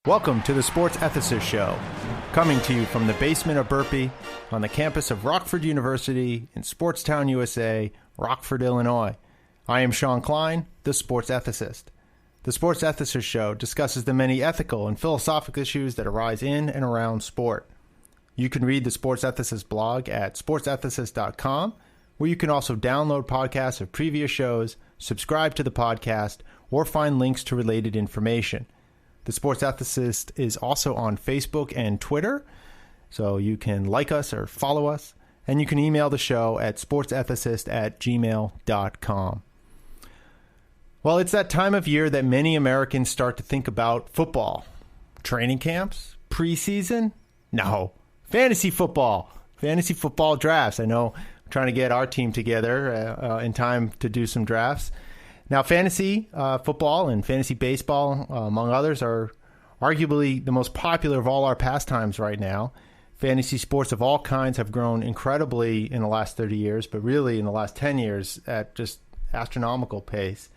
Welcome to the Sports Ethicist Show, coming to you from the basement of Burpee on the campus of Rockford University in Sportstown, USA, Rockford, Illinois. I am Shawn Klein, the Sports Ethicist. The Sports Ethicist Show discusses the many ethical and philosophical issues that arise in and around sport. You can read the Sports Ethicist blog at sportsethicist.com, where you can also download podcasts of previous shows, subscribe to the podcast, or find links to related information. The Sports Ethicist is also on Facebook and Twitter, so you can like us or follow us, and you can email the show at sportsethicist@gmail.com. Well, it's that time of year that many Americans start to think about football. Training camps? Preseason? No. Fantasy football drafts. I know I'm trying to get our team together in time to do some drafts. Now, fantasy football and fantasy baseball, among others, are arguably the most popular of all our pastimes right now. Fantasy sports of all kinds have grown incredibly in the last 30 years, but really in the last 10 years at just astronomical pace.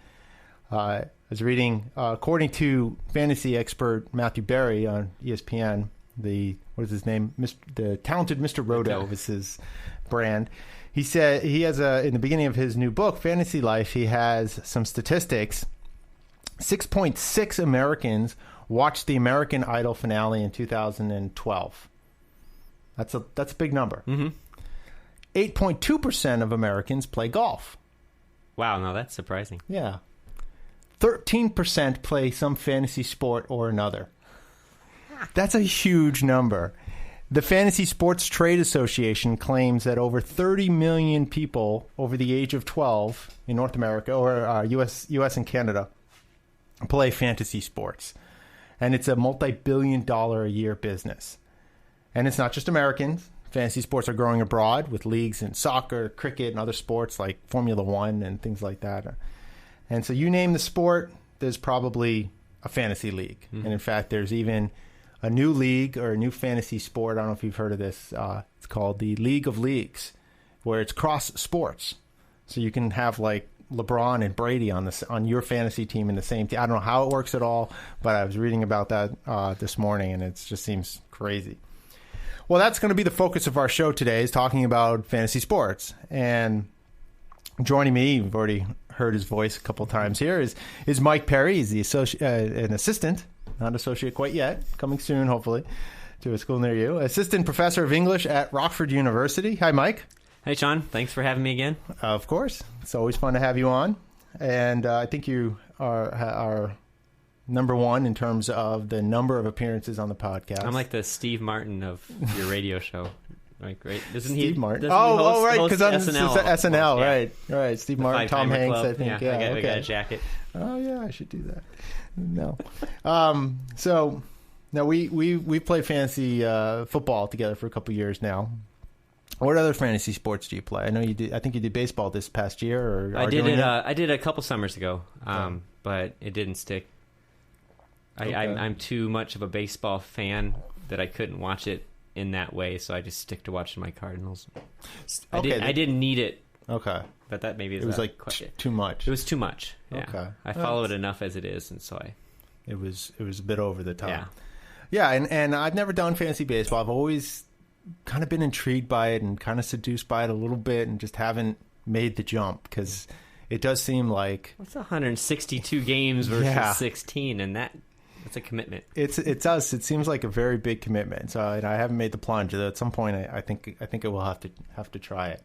I was reading, according to fantasy expert Matthew Berry on ESPN, the talented Mr. Roto was his brand. He said he has in the beginning of his new book, Fantasy Life, he has some statistics. 6.6 Americans watched the American Idol finale in 2012. That's a big number. 8.2% of Americans play golf. Wow, no, that's surprising. Yeah. 13% play some fantasy sport or another. That's a huge number. The Fantasy Sports Trade Association claims that over 30 million people over the age of 12 in North America, or U.S. and Canada, play fantasy sports. And it's a multi-billion-dollar a year business. And it's not just Americans. Fantasy sports are growing abroad with leagues in soccer, cricket, and other sports like Formula One and things like that. And so you name the sport, there's probably a fantasy league. And in fact, there's even a new league or a new fantasy sport. I don't know if you've heard of this. It's called the League of Leagues, where it's cross sports. So you can have like LeBron and Brady on your fantasy team in the same team. I don't know how it works at all, but I was reading about that this morning, and it just seems crazy. Well, that's going to be the focus of our show today, is talking about fantasy sports. And joining me, you've already heard his voice a couple of times here, is Mike Perry. He's the an assistant. Not associate quite yet. Coming soon, hopefully, to a school near you. Assistant professor of English at Rockford University. Hi, Mike. Hey, Shawn. Thanks for having me again. Of course. It's always fun to have you on. And I think you are number one in terms of the number of appearances on the podcast. I'm like the Steve Martin of your radio show. Right, great. Doesn't Steve Martin? Doesn't right, because I'm SNL. Yeah. Right. Steve Martin, Tom Hanks, club. I think. Yeah, I got a jacket. Oh, yeah, I should do that. No. So now we played fantasy football together for a couple years now. What other fantasy sports do you play? I know you did. I think you did baseball this past year. Or I did it. I did a couple summers ago, but it didn't stick. I'm too much of a baseball fan that I couldn't watch it in that way, so I just stick to watching my Cardinals. I didn't need it. Okay. But that maybe is it was like too much. It was too much. Yeah. Okay. I follow it enough as it is, and so it was a bit over the top. Yeah. Yeah, and I've never done fantasy baseball. I've always kind of been intrigued by it and kind of seduced by it a little bit, and just haven't made the jump because it does seem like it's 162 games versus 16, and that's a commitment. It does. It seems like a very big commitment. So I haven't made the plunge. At some point, I think I will have to try it.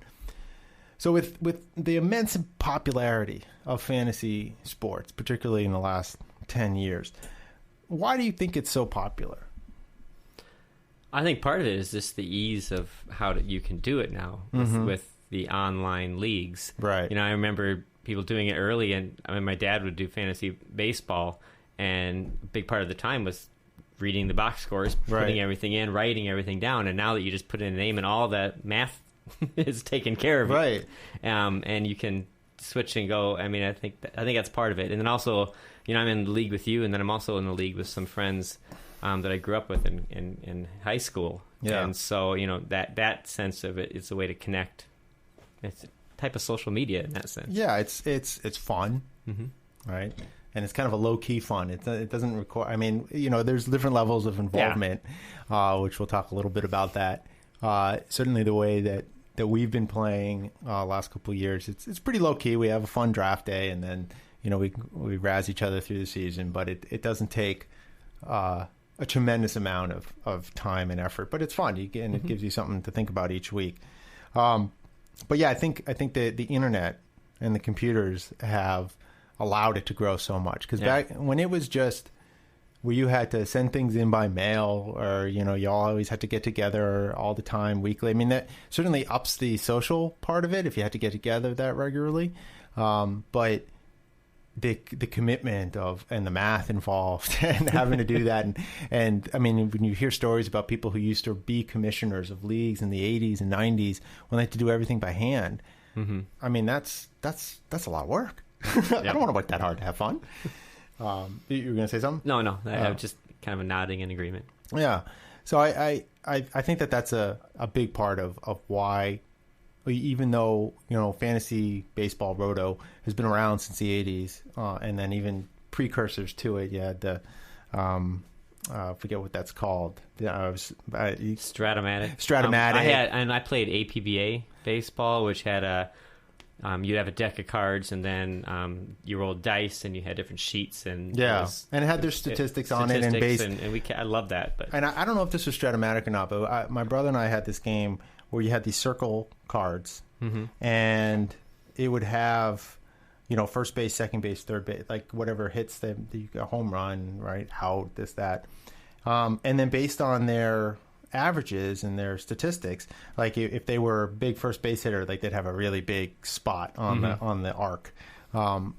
So with the immense popularity of fantasy sports, particularly in the last 10 years, why do you think it's so popular? I think part of it is just the ease of how you can do it now with the online leagues. Right. I remember people doing it early, and my dad would do fantasy baseball, and a big part of the time was reading the box scores, putting everything in, writing everything down, and now that you just put in a name and all that math is taken care of, right? And you can switch and go. I think that's part of it. And then also, I'm in the league with you, and then I'm also in the league with some friends that I grew up with in high school. Yeah. And so that sense of it is a way to connect. It's a type of social media in that sense. Yeah, it's fun, right? and it's kind of a low key fun. It doesn't require. I mean, there's different levels of involvement, which we'll talk a little bit about that. Certainly, the way that we've been playing last couple of years, it's pretty low key. We have a fun draft day, and then we razz each other through the season, but it doesn't take a tremendous amount of time and effort. But it's fun, and it gives you something to think about each week. But yeah, I think the internet and the computers have allowed it to grow so much, because back when it was just where you had to send things in by mail, or you always had to get together all the time weekly. I mean, that certainly ups the social part of it if you had to get together that regularly, but the commitment and the math involved and having to do that, and I mean, when you hear stories about people who used to be commissioners of leagues in the 80s and 90s when they had to do everything by hand, I mean, that's a lot of work. I don't want to work that hard to have fun. You were going to say something? No. I was just kind of nodding in agreement. Yeah. So I think that's a big part of why, even though, fantasy baseball, Roto, has been around since the 80s, and then even precursors to it, you had the, I forget what that's called. Stratomatic. I played APBA baseball, which had you'd have a deck of cards, and then you rolled dice, and you had different sheets, and and it had their statistics on it, and I love that. But and I don't know if this was Stratomatic or not, but my brother and I had this game where you had these circle cards, and it would have, first base, second base, third base, like whatever hits them, a home run, right, out, this, that, and then based on their averages and their statistics, like if they were a big first base hitter, like they'd have a really big spot on the arc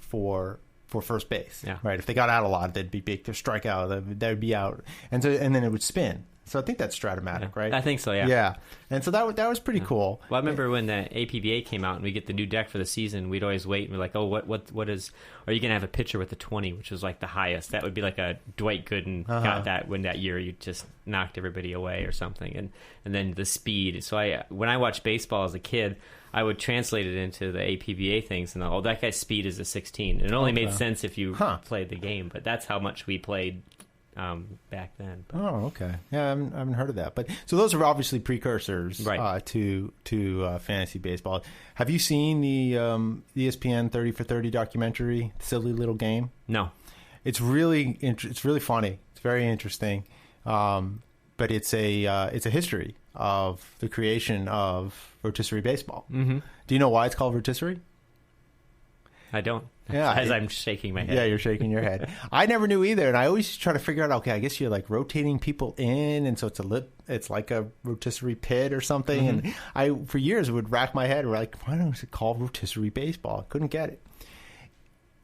for first base, right? If they got out a lot, they'd be big. Their strikeout, they'd be out, and then it would spin. So I think that's Stratomatic, right? I think so, yeah. Yeah, and so that was pretty cool. Well, I remember when the APBA came out and we get the new deck for the season, we'd always wait and we're like, oh, what is? Are you gonna have a pitcher with the 20, which was like the highest? That would be like a Dwight Gooden got that when that year you just knocked everybody away or something, and then the speed. So when I watched baseball as a kid, I would translate it into the APBA things, and that guy's speed is a 16. And it only made sense if you played the game, but that's how much we played back then. But. Oh, okay. Yeah, I haven't heard of that. But so those are obviously precursors, right, to fantasy baseball. Have you seen the ESPN 30 for 30 documentary, Silly Little Game? No. It's really funny. It's very interesting. But it's a history of the creation of Rotisserie Baseball. Do you know why it's called Rotisserie? I don't. Yeah, as I'm shaking my head. Yeah, you're shaking your head. I never knew either, and I always try to figure out. Okay, I guess you're like rotating people in, and so it's like a rotisserie pit or something. And I, for years, would rack my head. We're like, why don't it call Rotisserie Baseball? I couldn't get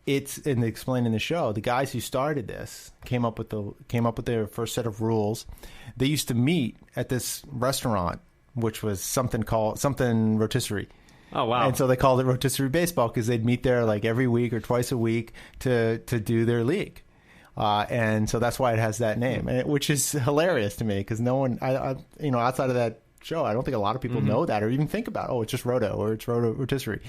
it. And they explain in the show, the guys who started this came up with their first set of rules. They used to meet at this restaurant, which was something rotisserie. Oh, wow. And so they called it Rotisserie Baseball because they'd meet there like every week or twice a week to do their league. And so that's why it has that name, which is hilarious to me because no one, outside of that show, I don't think a lot of people know that or even think about, it's just Roto or it's Rotisserie.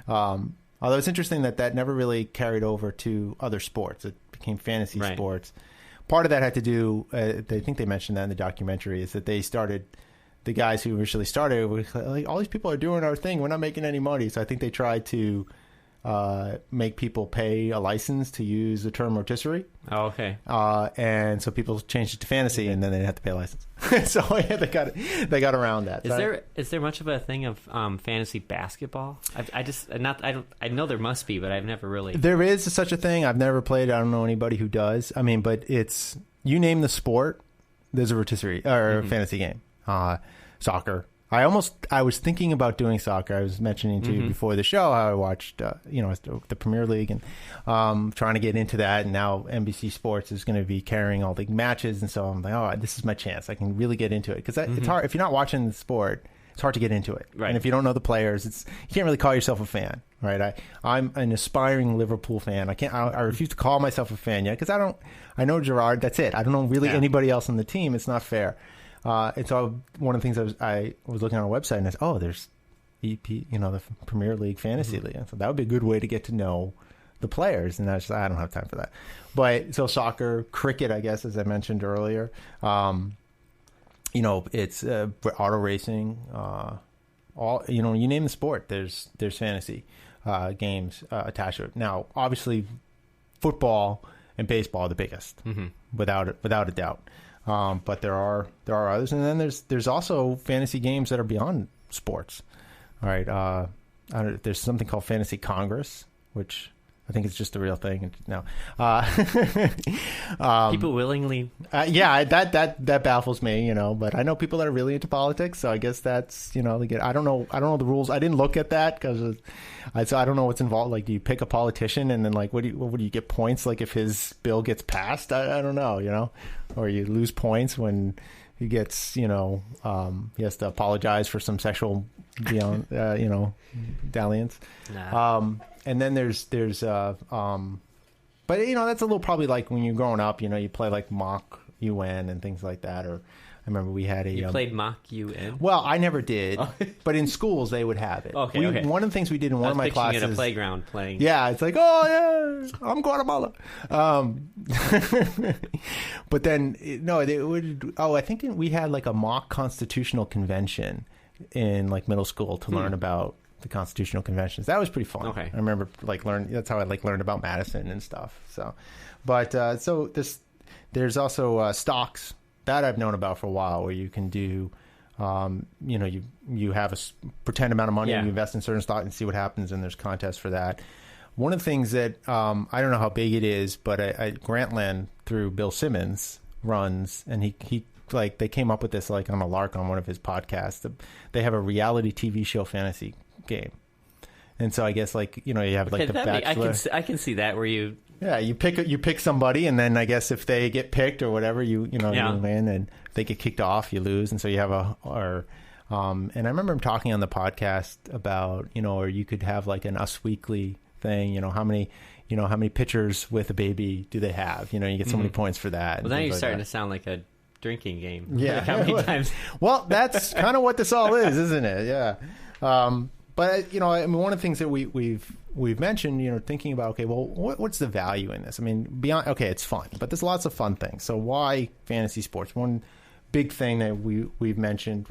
Although it's interesting that never really carried over to other sports. It became fantasy sports. Part of that had to do, I think they mentioned that in the documentary, is that the guys who initially started were like, all these people are doing our thing. We're not making any money. So I think they tried to make people pay a license to use the term rotisserie. Oh, okay. And so people changed it to fantasy, and then they didn't have to pay a license. So they got around that. Is there much of a thing of fantasy basketball? I know there must be, but I've never really. There is such a thing. I've never played. I don't know anybody who does. I mean, but it's, you name the sport, there's a rotisserie or a fantasy game. Soccer. I was thinking about doing soccer. I was mentioning to you before the show how I watched, the Premier League and trying to get into that. And now NBC Sports is going to be carrying all the matches. And so I'm like, this is my chance. I can really get into it. Because it's hard. If you're not watching the sport, it's hard to get into it. Right. And if you don't know the players, you can't really call yourself a fan. Right. I'm an aspiring Liverpool fan. I refuse to call myself a fan yet because I know Gerrard. That's it. I don't know really anybody else on the team. It's not fair. And so one of the things I was looking on a website and I said, there's EP, the Premier League Fantasy League. And so that would be a good way to get to know the players, and I don't have time for that. But so soccer, cricket, I guess, as I mentioned earlier, it's auto racing, all, you name the sport, there's fantasy games attached to it. Now, obviously, football and baseball are the biggest, without a doubt. But there are others, and then there's also fantasy games that are beyond sports. All right, there's something called Fantasy Congress, which I think it's just a real thing now. People willingly. That baffles me, But I know people that are really into politics, so I guess that's I don't know the rules. I didn't look at that because I don't know what's involved. Like, do you pick a politician and then what do you get points? Like if his bill gets passed, I don't know, or you lose points when he gets he has to apologize for some sexual dalliance. Nah. And then there's but that's a little probably like when you're growing up, you play like mock UN and things like that. Or I remember we had You played mock UN? Well, I never did, but in schools they would have it. Okay. One of the things we did in one of my classes, at a playground playing. Yeah, it's like, oh yeah, I'm Guatemala. But then they would. Oh, I think we had like a mock constitutional convention in like middle school to learn about the constitutional conventions. That was pretty fun. Okay. I remember that's how I learned about Madison and stuff. So, but there's also stocks that I've known about for a while, where you can do, you have a pretend amount of money and you invest in certain stock and see what happens, and there's contests for that. One of the things that I don't know how big it is, but Grantland through Bill Simmons runs, and he like they came up with this like on a lark on one of his podcasts. They have a reality TV show fantasy game, and so I guess you have like the Bachelor. I can see that where you pick somebody, and then I guess if they get picked or whatever, you win, and if they get kicked off, you lose, and so you have and I remember him talking on the podcast about or you could have like an Us Weekly thing, how many pitchers with a baby do they have? You get so many points for that. Well, now you're starting to sound like a drinking game. Yeah. Like how many times? Well, that's kind of what this all is, isn't it? Yeah. But one of the things that we've mentioned, thinking about, okay, well, what's the value in this? I mean, beyond, okay, it's fun, but there's lots of fun things. So why fantasy sports? One big thing that we've mentioned,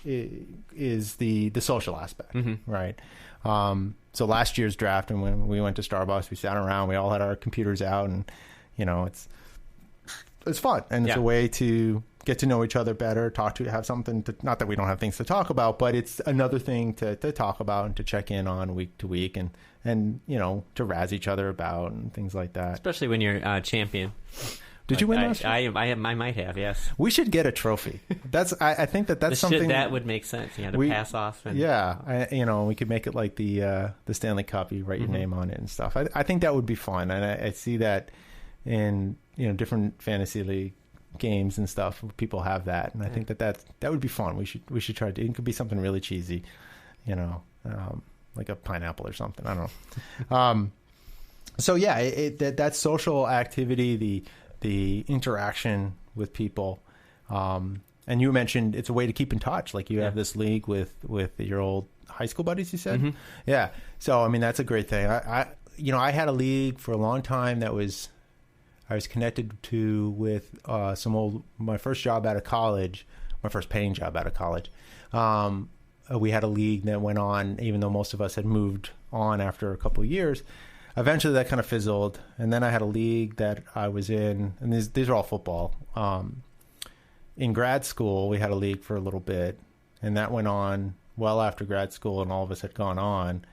is the social aspect, right? So last year's draft, and when we went to Starbucks, we sat around, we all had our computers out, and it's fun, and it's a way to get to know each other better, have something to, not that we don't have things to talk about, but it's another thing to talk about and to check in on week to week, and to razz each other about and things like that. Especially when you're champion. Did you win last year? I might have, yes. We should get a trophy. I think that's something that would make sense. You had to pass off. And... Yeah, we could make it like the Stanley Cup. You write your name on it and stuff. I think that would be fun, and I see that in different fantasy league games and stuff. People have that, and I think that would be fun. We should try to. It could be something really cheesy, like a pineapple or something. I don't know. So yeah, that social activity, the interaction with people, and you mentioned it's a way to keep in touch. Like you have this league with your old high school buddies, you said? Mm-hmm. Yeah. So I mean, that's a great thing. I had a league for a long time that I was connected to with my first job out of college, my first paying job out of college. We had a league that went on, even though most of us had moved on after a couple of years. Eventually that kind of fizzled. And then I had a league that I was in, and these are all football. In grad school, we had a league for a little bit, and that went on well after grad school, and all of us had gone on.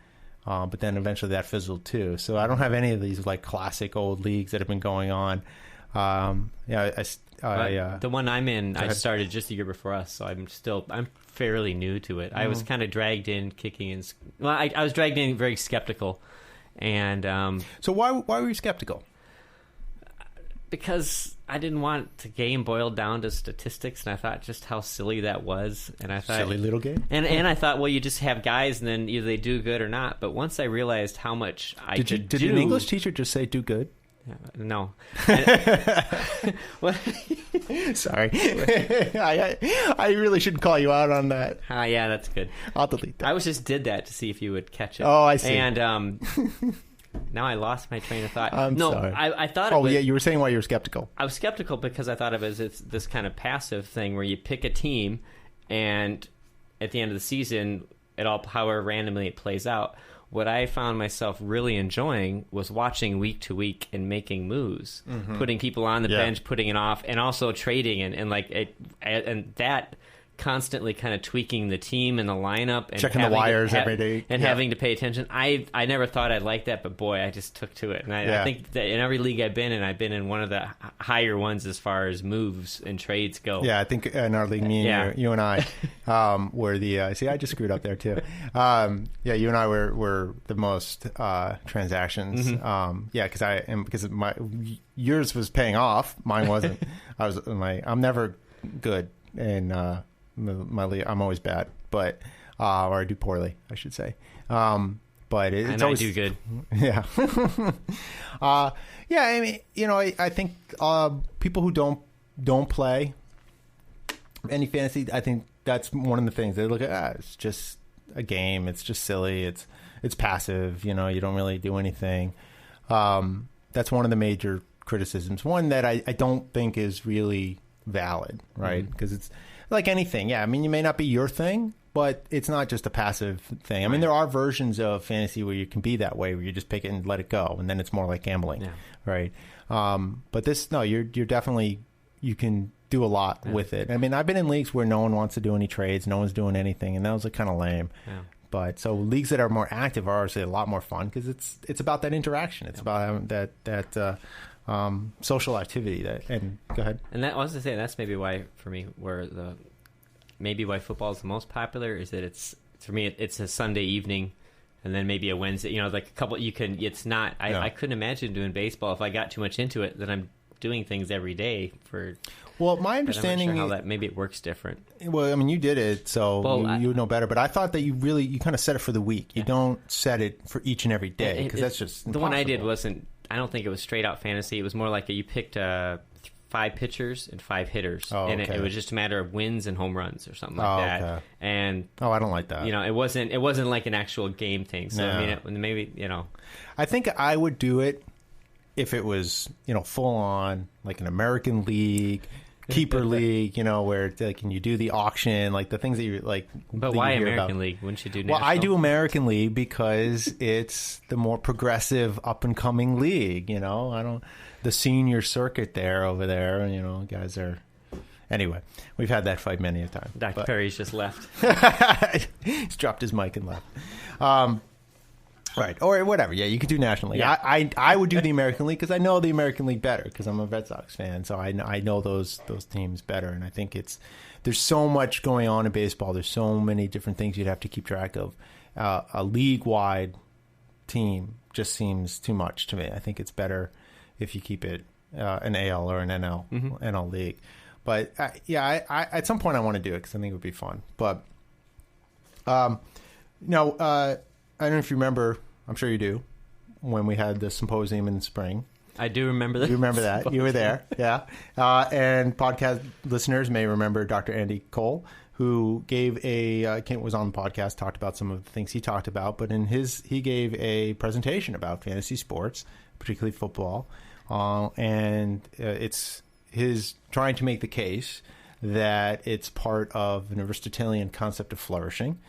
But then eventually that fizzled too. So I don't have any of these like classic old leagues that have been going on. The one I'm in, I started just a year before us, so I'm fairly new to it. I was kind of dragged in kicking and I was dragged in very skeptical, and so why were you skeptical? Because I didn't want the game boiled down to statistics, and I thought just how silly that was. And I thought silly little game. And I thought, well, you just have guys, and then either they do good or not. But once I realized how much did an English teacher just say do good? No. Sorry. I really shouldn't call you out on that. Yeah, that's good. I'll delete that. I just did that to see if you would catch it. Oh, I see. And Now I lost my train of thought. I'm sorry. I thought. Oh, yeah, you were saying why you were skeptical. I was skeptical because I thought of it as it's this kind of passive thing where you pick a team, and at the end of the season, however randomly it plays out. What I found myself really enjoying was watching week to week and making moves, putting people on the bench, putting it off, and also trading and like it, and that constantly kind of tweaking the team and the lineup and checking the wires every day and having to pay attention. I never thought I'd like that, but boy, I just took to it. And I think that in every league I've been in one of the higher ones as far as moves and trades go. Yeah, I think in our league, me and you and I were the see, I just screwed up there too. You and I were the most transactions. Because yours was paying off, mine wasn't. I'm never good in my league. I'm always bad, but or I do poorly, I should say. But it's always, I do good. Yeah. I mean, I think people who don't play any fantasy, I think that's one of the things they look at. It's just a game. It's just silly. It's passive. You don't really do anything. That's one of the major criticisms. One that I don't think is really valid, right? Because it's like anything. Yeah, I mean, you may not be your thing, but it's not just a passive thing. I mean, there are versions of fantasy where you can be that way, where you just pick it and let it go, and then it's more like gambling, right? But this, no, you're definitely, you can do a lot with it. I mean, I've been in leagues where no one wants to do any trades, no one's doing anything, and that was kind of lame. Yeah. But so leagues that are more active are obviously a lot more fun because it's about that interaction. It's about having that social activity. And go ahead. And that I was to say that's maybe why for me why football is the most popular is that it's a Sunday evening, and then maybe a Wednesday. Like a couple. It's not. I couldn't imagine doing baseball if I got too much into it. That I'm doing things every day for. Well, my understanding I'm not sure how that maybe it works different. Well, I mean, you did it, so you would know better. But I thought that you kind of set it for the week. You don't set it for each and every day because that's just impossible. The one I did wasn't. I don't think it was straight out fantasy. It was more like you picked 5 pitchers and 5 hitters, and it was just a matter of wins and home runs or something like that. Okay. And I don't like that. It wasn't like an actual game thing. So I mean, maybe I think I would do it if it was full on like an American League. Keeper League, where can you do the auction, like the things that you like. But why American League? Wouldn't you do national? Well, I do American League because it's the more progressive, up and coming league. I don't the senior circuit over there. Guys are. Anyway, we've had that fight many a time. Dr. Perry's just left. He's dropped his mic and left. Right, or whatever. Yeah, you could do National League. Yeah. I would do the American League because I know the American League better because I'm a Red Sox fan, so I know those teams better, and I think there's so much going on in baseball. There's so many different things you'd have to keep track of. A league-wide team just seems too much to me. I think it's better if you keep it an AL or an NL league. But I at some point I want to do it because I think it would be fun. But I don't know if you remember, I'm sure you do, when we had the symposium in the spring. I do remember that. You remember that. You were there, yeah. And podcast listeners may remember Dr. Andy Cole, who gave was on the podcast, talked about some of the things he talked about, but he gave a presentation about fantasy sports, particularly football, and it's his trying to make the case that it's part of an Aristotelian concept of flourishing,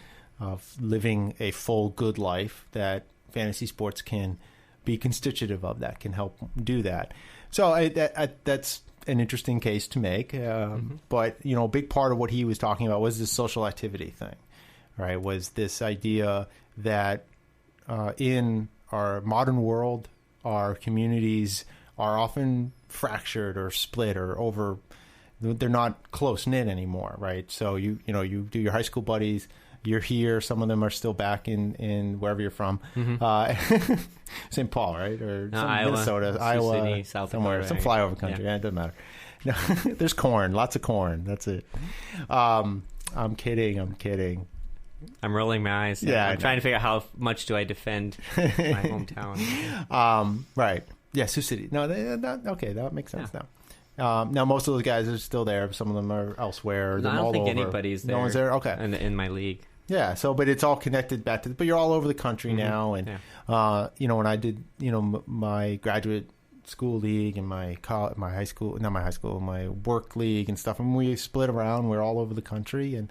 of living a full, good life, that fantasy sports can be constitutive of that, can help do that. So that's an interesting case to make. But, a big part of what he was talking about was this social activity thing, right? Was this idea that in our modern world, our communities are often fractured or split or over. They're not close-knit anymore, right? So you do your high school buddies. You're here. Some of them are still back in wherever you're from, St. Paul, right, or Minnesota, Iowa, City, South somewhere, Dakota, some flyover country. Yeah, it doesn't matter. No, there's corn, lots of corn. That's it. I'm kidding. I'm rolling my eyes. Yeah, I'm trying to figure out how much do I defend my hometown. Right. Yeah, Sioux City. No, okay, that makes sense now. Now, most of those guys are still there. Some of them are elsewhere. No, I don't think anybody's there. No one's there? Okay. In my league. Yeah. So, but it's all connected back to. But you're all over the country now, and when I did my graduate school league and my work league and stuff, and we split around. We're all over the country,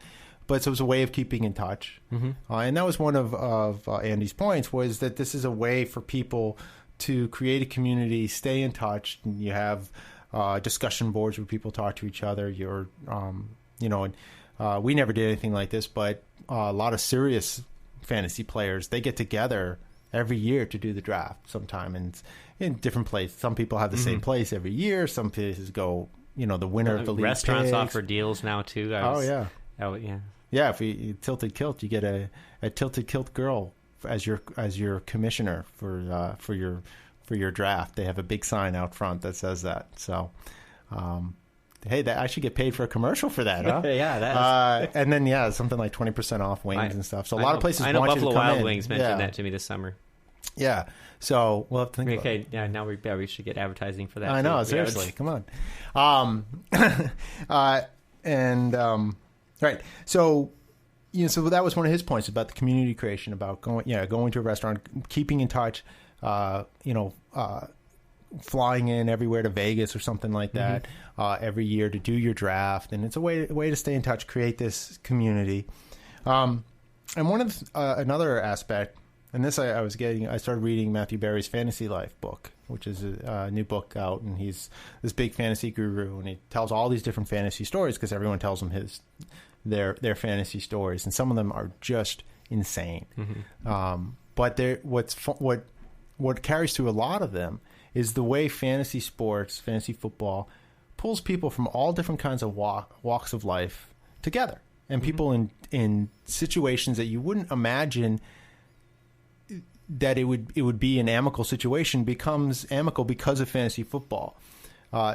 but so it was a way of keeping in touch. And that was one of Andy's points, was that this is a way for people to create a community, stay in touch. And you have discussion boards where people talk to each other. We never did anything like this, but a lot of serious fantasy players, they get together every year to do the draft sometime, and it's in different places. Some people have the same place every year. Some places go, the winner of the league restaurants picks. offer deals now too. Yeah. Yeah, if you tilted kilt, you get a tilted kilt girl as your commissioner for your draft. They have a big sign out front that says that. So, hey, I should get paid for a commercial for that, huh? Yeah, and then something like 20% off wings and stuff. So a lot of places. I know want Buffalo you to come Wild in. Wings mentioned that to me this summer. Yeah, so we'll have to think. Okay, yeah. Now we should get advertising for that. I know, seriously. Come on. Right. So, so that was one of his points about the community creation, about going to a restaurant, keeping in touch. Flying in everywhere to Vegas or something like that every year to do your draft, and it's a way to stay in touch, create this community. And one of another aspect, and this I started reading Matthew Berry's Fantasy Life book, which is a new book out, and he's this big fantasy guru, and he tells all these different fantasy stories because everyone tells him their fantasy stories, and some of them are just insane. But what carries through a lot of them is the way fantasy sports, fantasy football, pulls people from all different kinds of walks of life together, and people in situations that you wouldn't imagine that it would be an amicable situation becomes amicable because of fantasy football.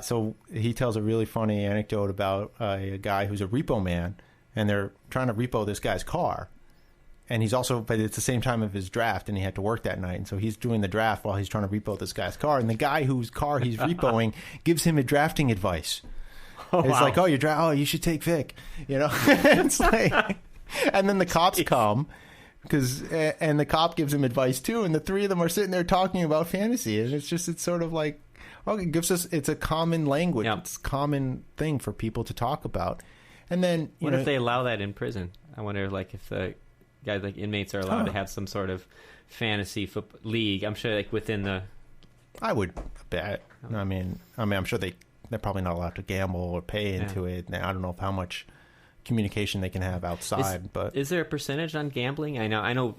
So he tells a really funny anecdote about a guy who's a repo man, and they're trying to repo this guy's car. And but it's the same time of his draft, and he had to work that night. And so he's doing the draft while he's trying to repo this guy's car. And the guy whose car he's repoing gives him a drafting advice. It's like, you should take Vic. It's like, and then the cops come, and the cop gives him advice too. And the three of them are sitting there talking about fantasy. And it's sort of like, it's a common language. Yeah. It's a common thing for people to talk about. And then, what if they allow that in prison? I wonder, if the guys inmates are allowed to have some sort of fantasy football league. I'm sure within the. I would bet. I mean, I'm sure they're probably not allowed to gamble or pay into it. I don't know how much communication they can have outside. But is there a percentage on gambling? I know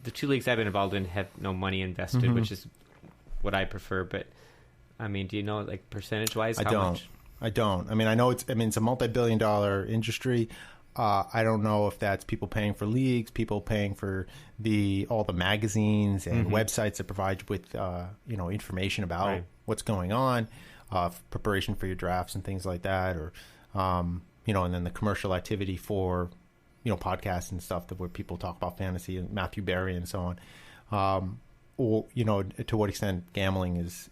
the two leagues I've been involved in have no money invested, which is what I prefer. But I mean, do you know percentage wise? I don't. I mean, I know it's a multi-billion-dollar industry. I don't know if that's people paying for leagues, people paying for all the magazines and websites that provide you with information about what's going on, preparation for your drafts and things like that, or and then the commercial activity for podcasts and stuff where people talk about fantasy and Matthew Berry and so on, or to what extent gambling is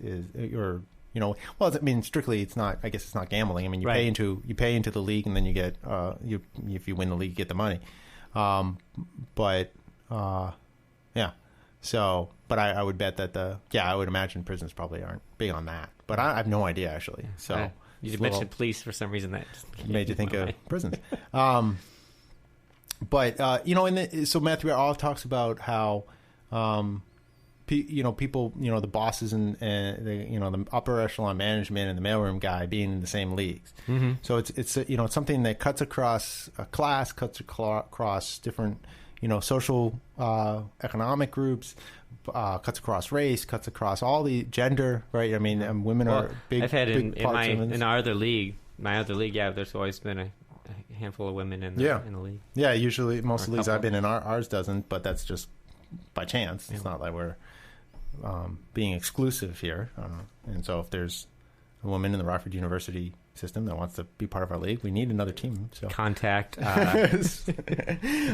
strictly it's not. I guess it's not gambling. I mean, you pay into the league, and then you get if you win the league, you get the money. So, but I would bet that I would imagine prisons probably aren't big on that. But I have no idea actually. So you mentioned police for some reason that made you think of prisons. So Matthew all talks about how. People, the bosses and the upper echelon management and the mailroom guy being in the same leagues. So it's something that cuts across a class, cuts across different, social, economic groups, cuts across race, cuts across all the gender, right? I mean, women are big. I've had big in our other league, there's always been a handful of women in the league. Yeah, usually most of the leagues I've been in, ours doesn't, but that's just by chance. It's not like we're being exclusive here. And so if there's a woman in the Rockford University system that wants to be part of our league, we need another team. So contact one of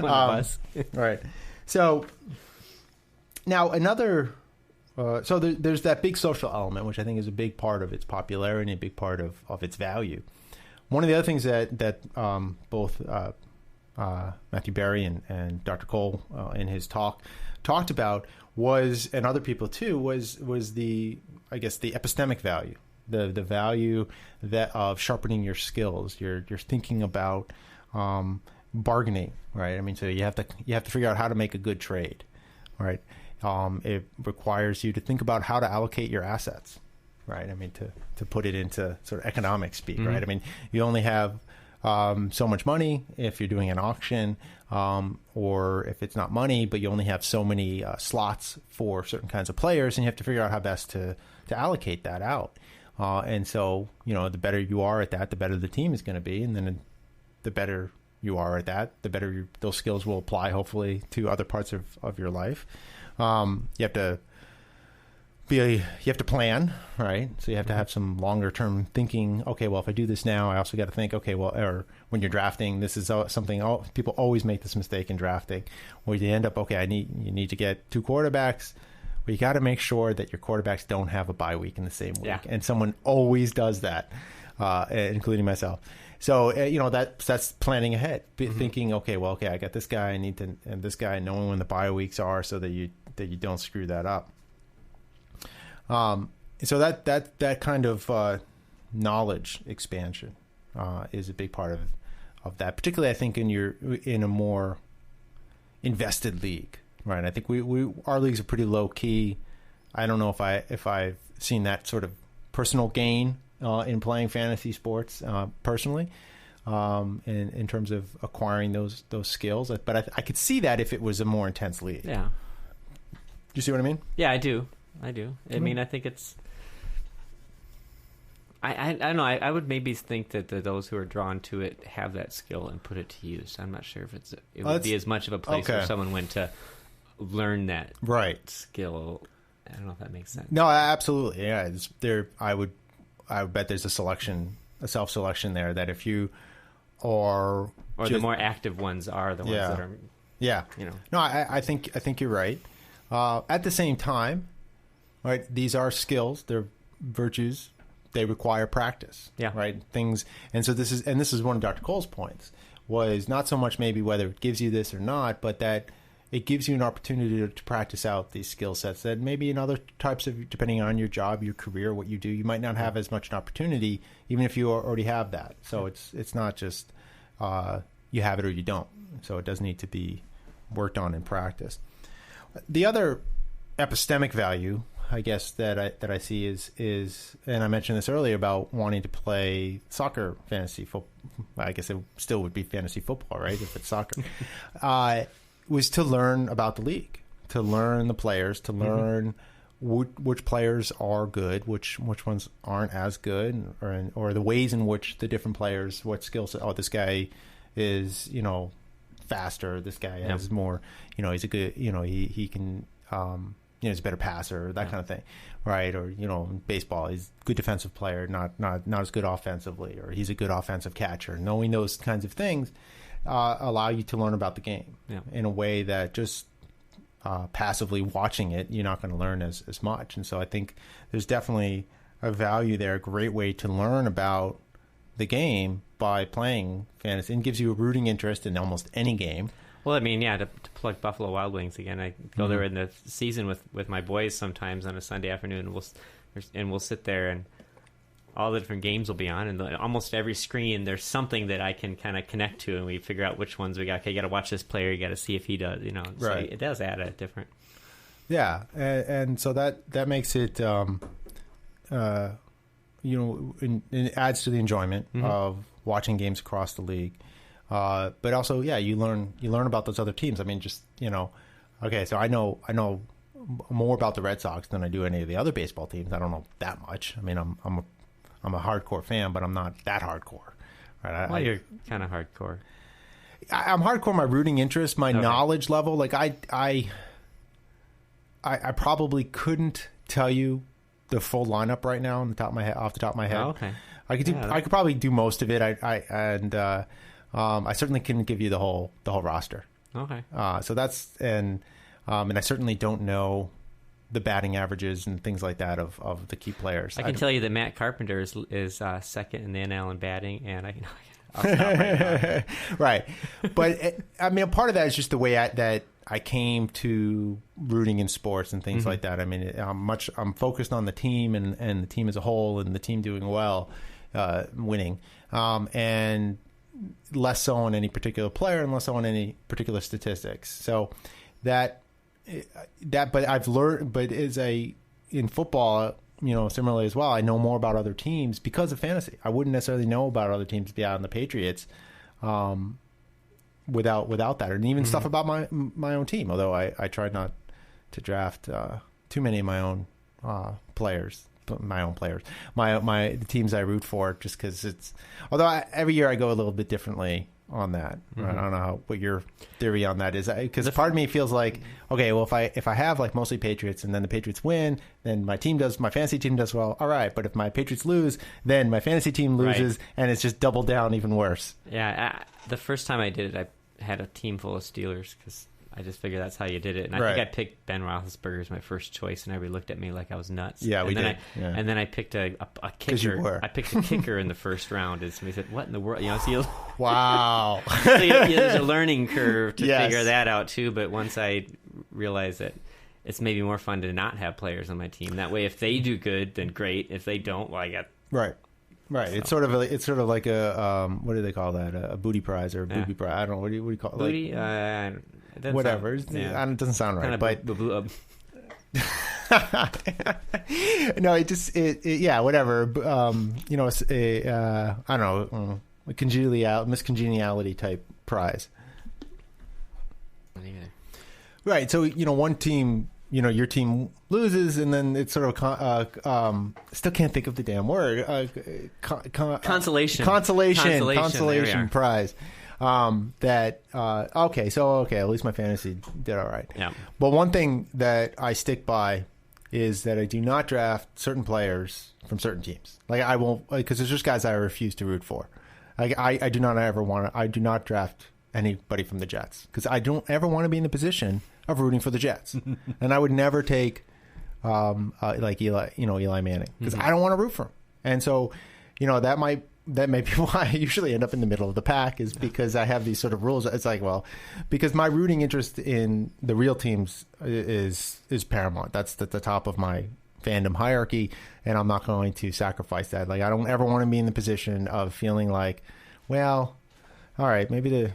us. Right. So now another there's that big social element, which I think is a big part of its popularity and a big part of its value. One of the other things that both Matthew Berry and Dr. Cole in his talk talked about was, and other people too, was the, I guess, the epistemic value, the value that of sharpening your skills. You're thinking about bargaining, right? I mean, so you have to figure out how to make a good trade, right? It requires you to think about how to allocate your assets, right? I mean, to put it into sort of economic speak, right? I mean, you only have so much money if you're doing an auction, or if it's not money, but you only have so many slots for certain kinds of players, and you have to figure out how best to allocate that out. And so, the better you are at that, the better the team is going to be, and then the better you are at that, the better those skills will apply, hopefully, to other parts of your life. You have to plan, right? So you have to have some longer term thinking. Okay, well, if I do this now, I also got to think, okay, well, or when you're drafting, this is something people always make this mistake in drafting, where you end up, okay, you need to get 2 quarterbacks. Well, you got to make sure that your quarterbacks don't have a bye week in the same week. Yeah. And someone always does that, including myself. So, that's planning ahead, thinking, okay, I got this guy, and this guy, knowing when the bye weeks are so that you don't screw that up. So that kind of knowledge expansion is a big part of that, particularly I think in a more invested league, right? I think our leagues are pretty low key. I don't know if I've seen that sort of personal gain in playing fantasy sports personally, in terms of acquiring those skills. But I could see that if it was a more intense league. Yeah. Do you see what I mean? Yeah, I do. I mean, I think it's. I don't know. I would maybe think that those who are drawn to it have that skill and put it to use. I'm not sure if it would be as much of a place where someone went to learn that skill. I don't know if that makes sense. No, absolutely. Yeah, I would bet there's a self-selection there, that if you are, or the more active ones are the ones that are. Yeah. No, I think you're right. At the same time, right, these are skills, they're virtues, they require practice. Yeah. Right? Things, and so this is one of Dr. Cole's points, was not so much maybe whether it gives you this or not, but that it gives you an opportunity to practice out these skill sets that maybe in other types of, depending on your job, your career, what you do, you might not have as much an opportunity, even if you already have that. So it's not just you have it or you don't. So it does need to be worked on and practiced. The other epistemic value, I guess, that I see is, and I mentioned this earlier about wanting to play soccer fantasy football. I guess it still would be fantasy football, right, if it's soccer. Was to learn about the league, to learn the players, to learn which players are good, which ones aren't as good, or the ways in which the different players, what skill set. Oh, this guy is faster. This guy has more. He's a good. He can. He's a better passer, that kind of thing, right? Or in baseball, he's a good defensive player, not as good offensively, or he's a good offensive catcher. Knowing those kinds of things allow you to learn about the game in a way that just passively watching it, you're not going to learn as much. And so I think there's definitely a value there, a great way to learn about the game by playing fantasy, and gives you a rooting interest in almost any game. Well, I mean, to plug Buffalo Wild Wings again, I go there in the season with my boys sometimes on a Sunday afternoon, and we'll sit there, and all the different games will be on, and almost every screen there's something that I can kind of connect to, and we figure out which ones we got. Okay, you got to watch this player, you got to see if he does, Right. So it does add a different. Yeah, and so that makes it, it adds to the enjoyment of watching games across the league. But also, you learn about those other teams. I mean, just, okay, so I know more about the Red Sox than I do any of the other baseball teams. I don't know that much. I mean, I'm a hardcore fan, but I'm not that hardcore. Right? You're kind of hardcore. I'm hardcore. My rooting interest, my knowledge level. Like I probably couldn't tell you the full lineup right now off the top of my head. Oh, okay. I could probably do most of it. I certainly couldn't give you the whole roster. Okay. So that's and I certainly don't know the batting averages and things like that of the key players. I can tell you that Matt Carpenter is second in the NL in batting, and I'll stop right now. Right. But I mean, part of that is just the way that I came to rooting in sports and things like that. I mean, I'm focused on the team and the team as a whole and the team doing well, winning, and less so on any particular player and less so on any particular statistics. So but I've learned, but in football, similarly as well, I know more about other teams because of fantasy. I wouldn't necessarily know about other teams beyond the Patriots, without that, and even stuff about my own team. Although I tried not to draft too many of my own players, the teams I root for, just because it's. Although every year I go a little bit differently on that. Right? I don't know what your theory on that is, because part of me feels like, okay, well, if I have like mostly Patriots and then the Patriots win, then my fantasy team does well. All right, but if my Patriots lose, then my fantasy team loses, and it's just double down even worse. Yeah, the first time I did it, I had a team full of Steelers because I just figured that's how you did it. And I think I picked Ben Roethlisberger as my first choice, and everybody looked at me like I was nuts. Yeah, we did. And then I picked a kicker. I picked a kicker in the first round, and somebody said, "What in the world?" Wow. So there's a learning curve to figure that out too. But once I realized that it's maybe more fun to not have players on my team. That way, if they do good, then great. If they don't, well, I got right. So. It's sort of like a what do they call that? A booty prize or a booby prize? I don't know. What do you call it? Booty? Whatever. It doesn't sound right. But no, whatever. I don't know, a miscongeniality type prize. Right. So one team, your team loses, and then it's sort of still can't think of the damn word. Consolation prize. Okay, at least my fantasy did all right. Yeah. But one thing that I stick by is that I do not draft certain players from certain teams. Like I won't, because there's just guys I refuse to root for. I do not draft anybody from the Jets because I don't ever want to be in the position of rooting for the Jets, and I would never take like Eli Manning because I don't want to root for him, and so that may be why I usually end up in the middle of the pack, is because I have these sort of rules. It's like, well, because my rooting interest in the real teams is paramount. That's at the top of my fandom hierarchy, and I'm not going to sacrifice that. Like, I don't ever want to be in the position of feeling like, well, all right, maybe the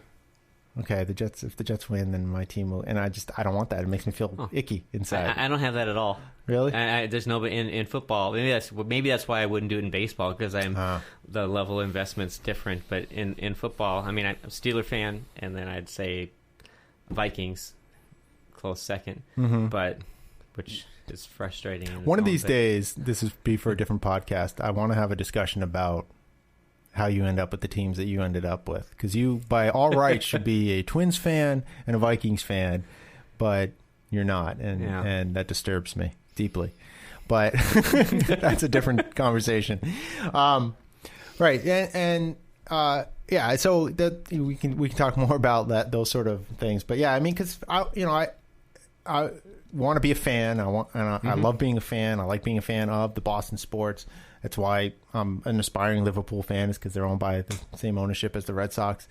Jets, if the Jets win, then my team will, and I don't want that. It makes me feel icky inside. I don't have that at all. Really? There's nobody in football. Maybe that's why I wouldn't do it in baseball, because the level of investment's different. But in football, I mean, I'm a Steeler fan, and then I'd say Vikings, close second, but which is frustrating. One of these days, this is be for a different podcast. I want to have a discussion about how you end up with the teams that you ended up with, because you, by all rights, should be a Twins fan and a Vikings fan, but you're not, and that disturbs me deeply. But that's a different conversation. Right, and so that we can talk more about those sort of things. But yeah, I mean, because I want to be a fan. I love being a fan. I like being a fan of the Boston sports. That's why I'm an aspiring Liverpool fan, is because they're owned by the same ownership as the Red Sox.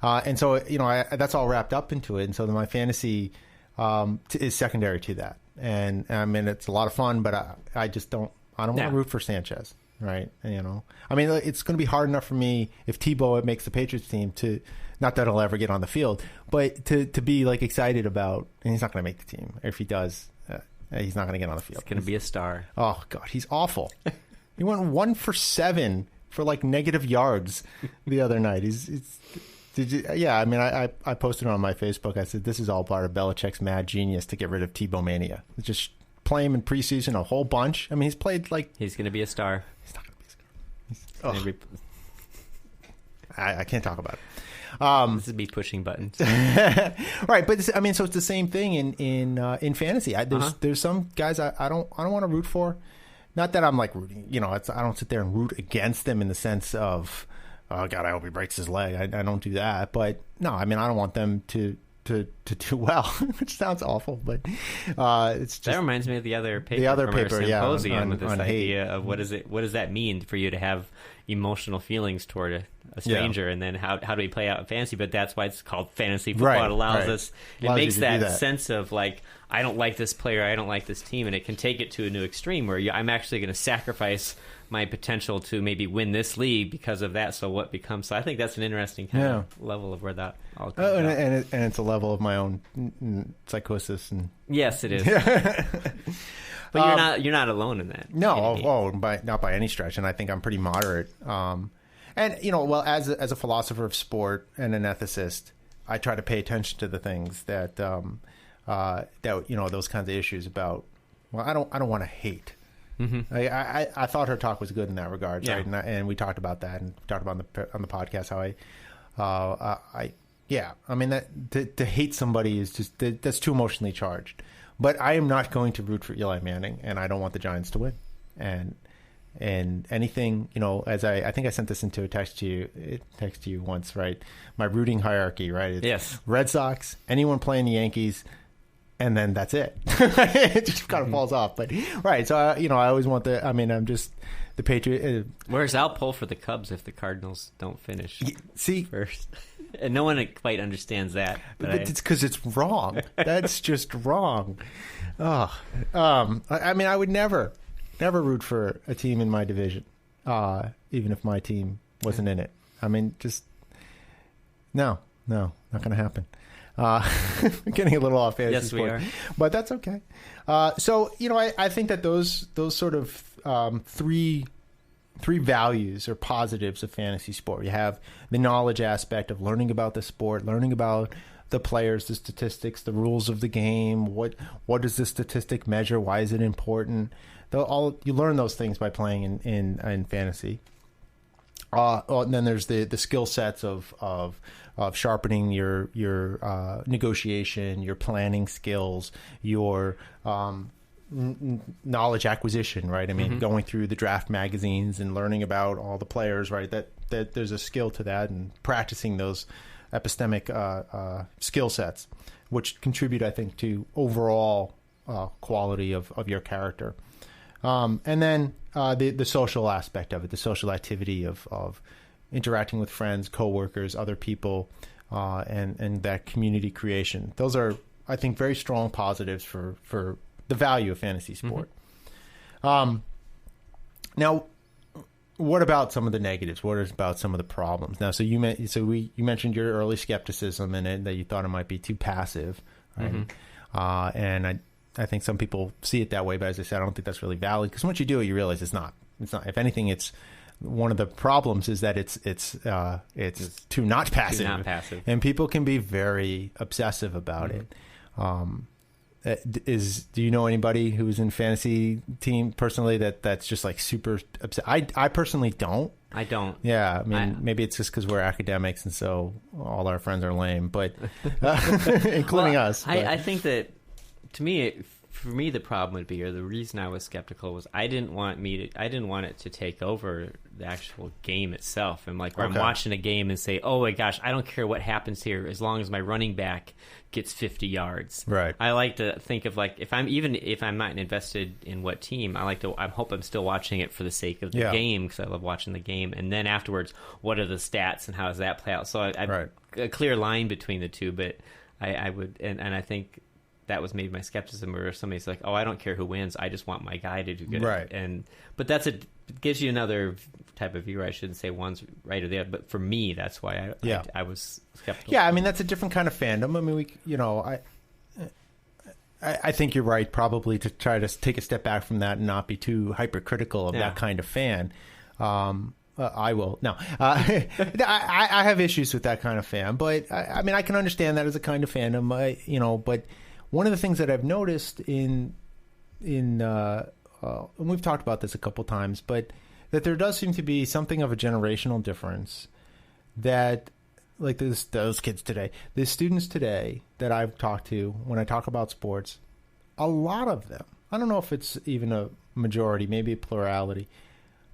And so, that's all wrapped up into it. And so my fantasy is secondary to that. And I mean, it's a lot of fun, but I just don't want to root for Sanchez, right? I mean, it's going to be hard enough for me if Tebow makes the Patriots team to, not that he'll ever get on the field, but to be like excited about, and he's not going to make the team. If he does, he's not going to get on the field. He's going to be a star. Oh God, he's awful. He went 1 for 7 for like negative yards the other night. I mean, I posted on my Facebook. I said, this is all part of Belichick's mad genius to get rid of Tebow mania. Just play him in preseason a whole bunch. I mean, he's played like... He's going to be a star. He's not going to be a star. I can't talk about it. This would be pushing buttons. Right, but I mean, so it's the same thing in fantasy. There's some guys I don't want to root for. Not that I'm like rooting, I don't sit there and root against them in the sense of, oh God, I hope he breaks his leg. I don't do that. But no, I mean, I don't want them to to do well, which sounds awful, but it's just that reminds me of the other paper from our symposium with this idea of what does that mean for you to have emotional feelings toward a stranger, and then how do we play out in fantasy? But that's why it's called fantasy football. Right, it allows us, it makes that sense of like, I don't like this player, I don't like this team, and it can take it to a new extreme where I'm actually going to sacrifice my potential to maybe win this league because of that. So what becomes? So I think that's an interesting kind of level of where that all comes out. And it's a level of my own psychosis. And yes, it is. But you're not alone in that. No, not by any stretch. And I think I'm pretty moderate. And as a philosopher of sport and an ethicist, I try to pay attention to the things that those kinds of issues about. Well, I don't want to hate. Mm-hmm. I thought her talk was good in that regard, right? And we talked about that, and talked about on the podcast how I mean that to hate somebody is just that's too emotionally charged. But I am not going to root for Eli Manning, and I don't want the Giants to win. And anything, as I think I sent this into a text to you once, right? My rooting hierarchy, right? It's yes. Red Sox, anyone playing the Yankees. And then that's it. It just kind of falls off. But right, so I always want I'm just the Patriot. Whereas I'll pull for the Cubs if the Cardinals don't finish first, and no one quite understands that. But it's because it's wrong. That's just wrong. I would never root for a team in my division, even if my team wasn't in it. Just no, not going to happen. Getting a little off fantasy yes, sport. We are. But that's okay. So I think that those sort of three values or positives of fantasy sport. You have the knowledge aspect of learning about the sport, learning about the players, the statistics, the rules of the game. What does the statistic measure? Why is it important? You learn those things by playing in fantasy. And then there's the skill sets of sharpening your negotiation, your planning skills, your knowledge acquisition, right? Going through the draft magazines and learning about all the players, right? That there's a skill to that, and practicing those epistemic skill sets, which contribute, I think, to overall quality of your character. And then the social aspect of it, the social activity of interacting with friends, coworkers, other people, and that community creation. Those are, I think, very strong positives for the value of fantasy sport. Mm-hmm. Now, what about some of the negatives? What about some of the problems? Now, you mentioned your early skepticism in it, that you thought it might be too passive, right? Mm-hmm. And I think some people see it that way, but as I said, I don't think that's really valid, because once you do it, you realize it's not. If anything, it's one of the problems is that it's too not passive. Too not passive. And people can be very obsessive about it. Do you know anybody who's in fantasy team personally that's just like super upset? I personally don't. I don't. Yeah, maybe it's just because we're academics and so all our friends are lame, but including us. But. I think that for me, the problem would be, or the reason I was skeptical was I didn't want it to take over the actual game itself. And like where I'm watching a game and say, oh my gosh, I don't care what happens here as long as my running back gets 50 yards. Right. I like to think of like if I'm not invested in what team, I hope I'm still watching it for the sake of the game, because I love watching the game. And then afterwards, what are the stats and how does that play out? So I a clear line between the two, but I would and I think that was maybe my skepticism, where somebody's like, "Oh, I don't care who wins. I just want my guy to do good." Right. But it gives you another type of view. I shouldn't say one's right or the other, but for me, that's why I was skeptical. Yeah, that's a different kind of fandom. I think you're right, probably, to try to take a step back from that and not be too hypercritical of that kind of fan. I will. No, I have issues with that kind of fan, but I can understand that as a kind of fandom. But one of the things that I've noticed and we've talked about this a couple times, but that there does seem to be something of a generational difference, that like those kids today, the students today that I've talked to when I talk about sports, a lot of them, I don't know if it's even a majority, maybe a plurality,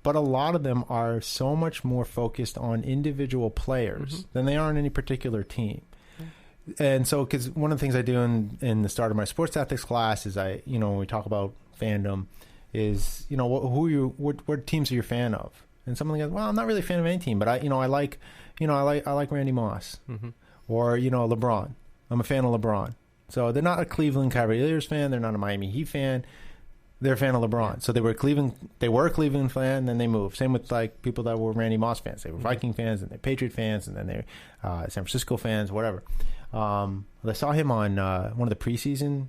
but a lot of them are so much more focused on individual players than they are on any particular team. and so because one of the things I do in the start of my sports ethics class is when we talk about fandom, is what teams are you a fan of? And someone goes, well, I'm not really a fan of any team, but I like Randy Moss, or LeBron. I'm a fan of LeBron. So they're not a Cleveland Cavaliers fan. They're not a Miami Heat fan. They're a fan of LeBron. So they were a Cleveland fan, then they moved. Same with like people that were Randy Moss fans. They were Viking fans, and they're Patriot fans, and then they're San Francisco fans, whatever. I saw him on one of the preseason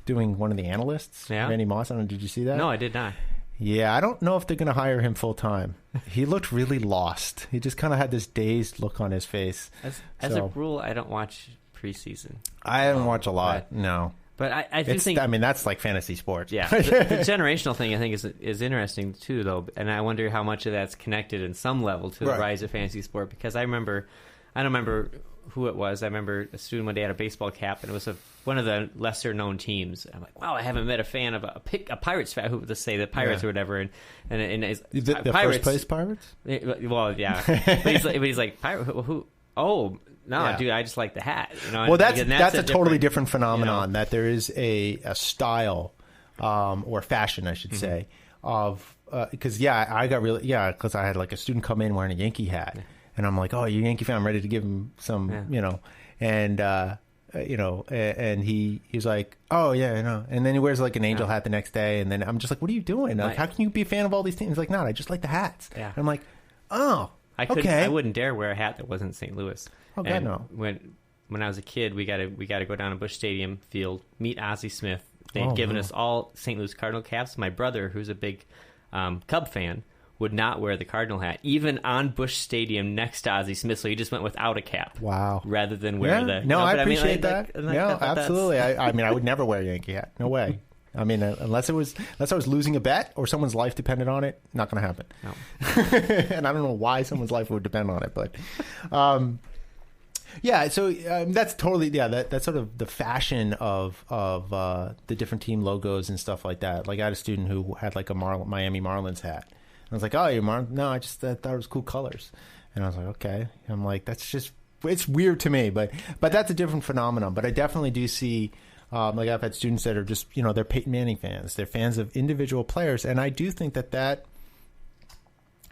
doing one of the analysts, Randy Moss. I don't know, did you see that? No, I did not. Yeah, I don't know if they're going to hire him full time. He looked really lost. He just kind of had this dazed look on his face. As a rule, I don't watch preseason. I haven't watched a lot, no. But I do think... I mean, that's like fantasy sports. Yeah. The generational thing, I think, is interesting, too, though. And I wonder how much of that's connected in some level to the rise of fantasy sport. Because I don't remember who it was. I remember a student one day had a baseball cap, and it was one of the lesser-known teams. I'm like, wow, I haven't met a fan of a Pirates fan who would say the Pirates or whatever. And the Pirates, first-place Pirates? Well, yeah. but he's like, Pirate, who? Oh, no, dude, I just like the hat. Well, that's a totally different phenomenon. That there is a style or fashion, I should say, of because because I had like a student come in wearing a Yankee hat, and I'm like, oh, you're a Yankee fan? I'm ready to give him some, and and he's like, oh yeah, and then he wears like an Angel hat the next day, and then I'm just like, what are you doing? Like, how can you be a fan of all these teams? He's like, no, I just like the hats. Yeah. And I'm like, oh. I wouldn't dare wear a hat that wasn't St. Louis. Oh, God, no. When I was a kid, we got to go down to Busch Stadium field, meet Ozzie Smith. They'd given us all St. Louis Cardinal caps. My brother, who's a big Cub fan, would not wear the Cardinal hat, even on Busch Stadium next to Ozzie Smith. So he just went without a cap. Wow. Rather than wear the... No, I appreciate that. No, absolutely. I mean, I would never wear a Yankee hat. No way. I mean, unless I was losing a bet or someone's life depended on it, not going to happen. No. And I don't know why someone's life would depend on it, but So that's totally that's sort of the fashion of the different team logos and stuff like that. Like I had a student who had like a Miami Marlins hat. And I was like, oh, you're Marlins? No, I just thought it was cool colors. And I was like, okay. I'm like, it's weird to me, but that's a different phenomenon. But I definitely do see. Like I've had students that are just, they're Peyton Manning fans. They're fans of individual players. And I do think that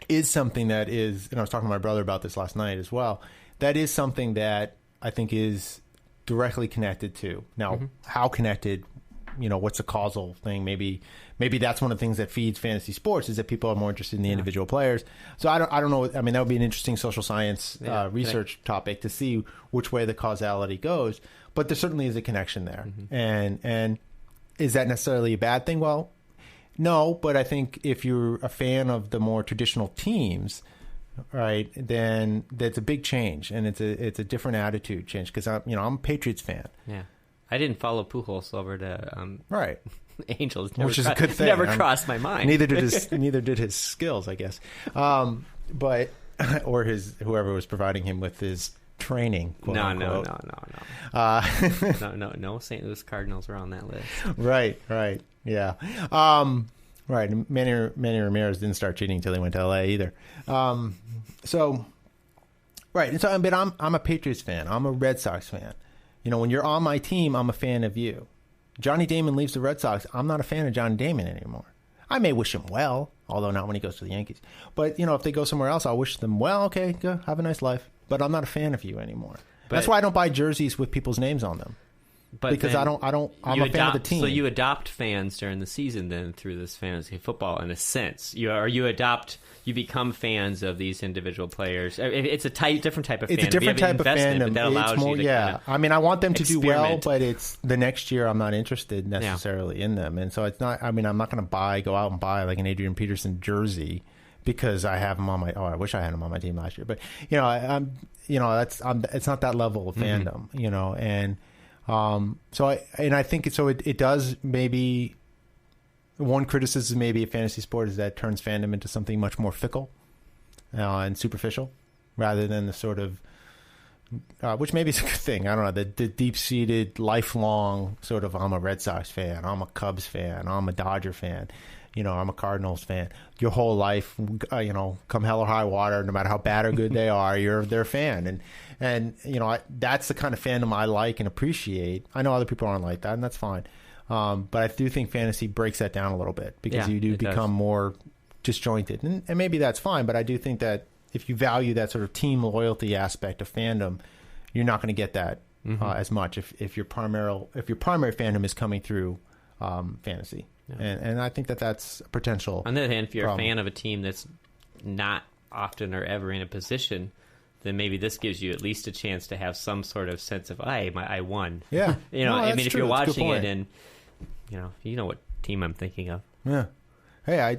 is something that is, and I was talking to my brother about this last night as well, that is something that I think is directly connected to. Now, how connected, what's the causal thing? Maybe that's one of the things that feeds fantasy sports is that people are more interested in the individual players. So I don't know. I mean, that would be an interesting social science research topic to see which way the causality goes. But there certainly is a connection there. And is that necessarily a bad thing? Well, no, but I think if you're a fan of the more traditional teams, right, then that's a big change, and it's a different attitude change because I'm a Patriots fan. Yeah, I didn't follow Pujols over to Angels, which is a good thing. Never crossed my mind. Neither did his skills, I guess, but or whoever was providing him with his training. No. No. St. Louis Cardinals are on that list. Right. Yeah. Right. Manny Ramirez didn't start cheating until he went to LA either. So, right. And so, but I'm a Patriots fan. I'm a Red Sox fan. When you're on my team, I'm a fan of you. Johnny Damon leaves the Red Sox. I'm not a fan of Johnny Damon anymore. I may wish him well, although not when he goes to the Yankees. But, if they go somewhere else, I'll wish them well. Okay, go have a nice life. But I'm not a fan of you anymore. That's why I don't buy jerseys with people's names on them. Because I'm a fan of the team. So you adopt fans during the season then through this fantasy football in a sense. You become fans of these individual players. It's a different type of fandom. It's a different type of fandom. That allows you to kind of I mean, I want them to do well, but it's the next year I'm not interested necessarily in them. And so it's not, I mean, I'm not going to go out and buy like an Adrian Peterson jersey because I have him on my. Oh, I wish I had him on my team last year. But it's not that level of fandom. And I think it does maybe. One criticism maybe of fantasy sport is that it turns fandom into something much more fickle and superficial, rather than the sort of which maybe is a good thing. I don't know, the deep-seated, lifelong sort of I'm a Red Sox fan, I'm a Cubs fan, I'm a Dodger fan. I'm a Cardinals fan. Your whole life, come hell or high water, no matter how bad or good they are, you're their fan. And that's the kind of fandom I like and appreciate. I know other people aren't like that, and that's fine. But I do think fantasy breaks that down a little bit because you do become more disjointed. And maybe that's fine, but I do think that if you value that sort of team loyalty aspect of fandom, you're not going to get that as much if your primary fandom is coming through fantasy. Yeah. And I think that's a potential. On the other hand, if you're a fan of a team that's not often or ever in a position, then maybe this gives you at least a chance to have some sort of sense of, I won. Yeah. If you're watching it and, you know what team I'm thinking of. Yeah. Hey,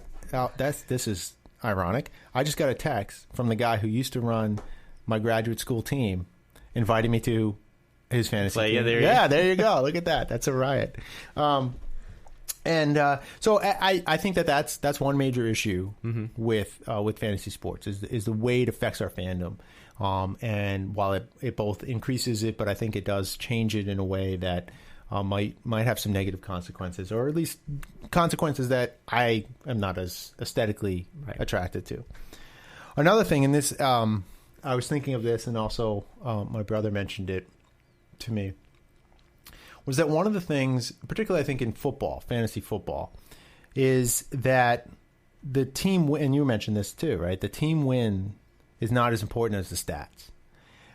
this is ironic. I just got a text from the guy who used to run my graduate school team, inviting me to his fantasy team. There you go. Look at that. That's a riot. So I think that's one major issue with fantasy sports is the way it affects our fandom. And while it both increases it, but I think it does change it in a way that might have some negative consequences, or at least consequences that I am not as aesthetically attracted to. Another thing, and this I was thinking of this, and also my brother mentioned it to me, was that one of the things, particularly I think in football, fantasy football, is that the team win, and you mentioned this too, right? The team win is not as important as the stats.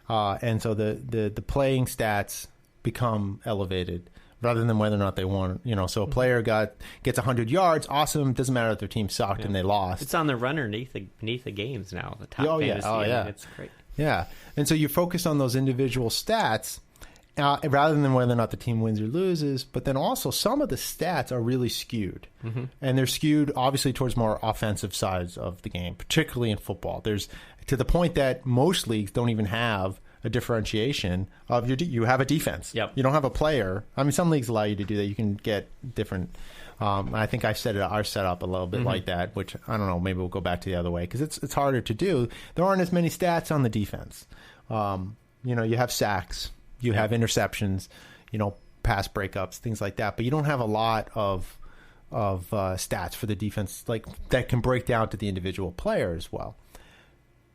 And so the playing stats become elevated rather than whether or not they won. So a player gets 100 yards, awesome, doesn't matter if their team sucked and they lost. It's on the runner beneath the games now, the top fantasy. It's great. Yeah. And so you focus on those individual stats rather than whether or not the team wins or loses, but then also some of the stats are really skewed. And they're skewed obviously towards more offensive sides of the game, particularly in football. There's to the point that most leagues don't even have a differentiation of you have a defense. Yep. You don't have a player. I mean, some leagues allow you to do that. You can get different. I think I set our setup a little bit like that, which I don't know. Maybe we'll go back to the other way because it's harder to do. There aren't as many stats on the defense. You have sacks. You have interceptions, pass breakups, things like that. But you don't have a lot of stats for the defense like that can break down to the individual player as well.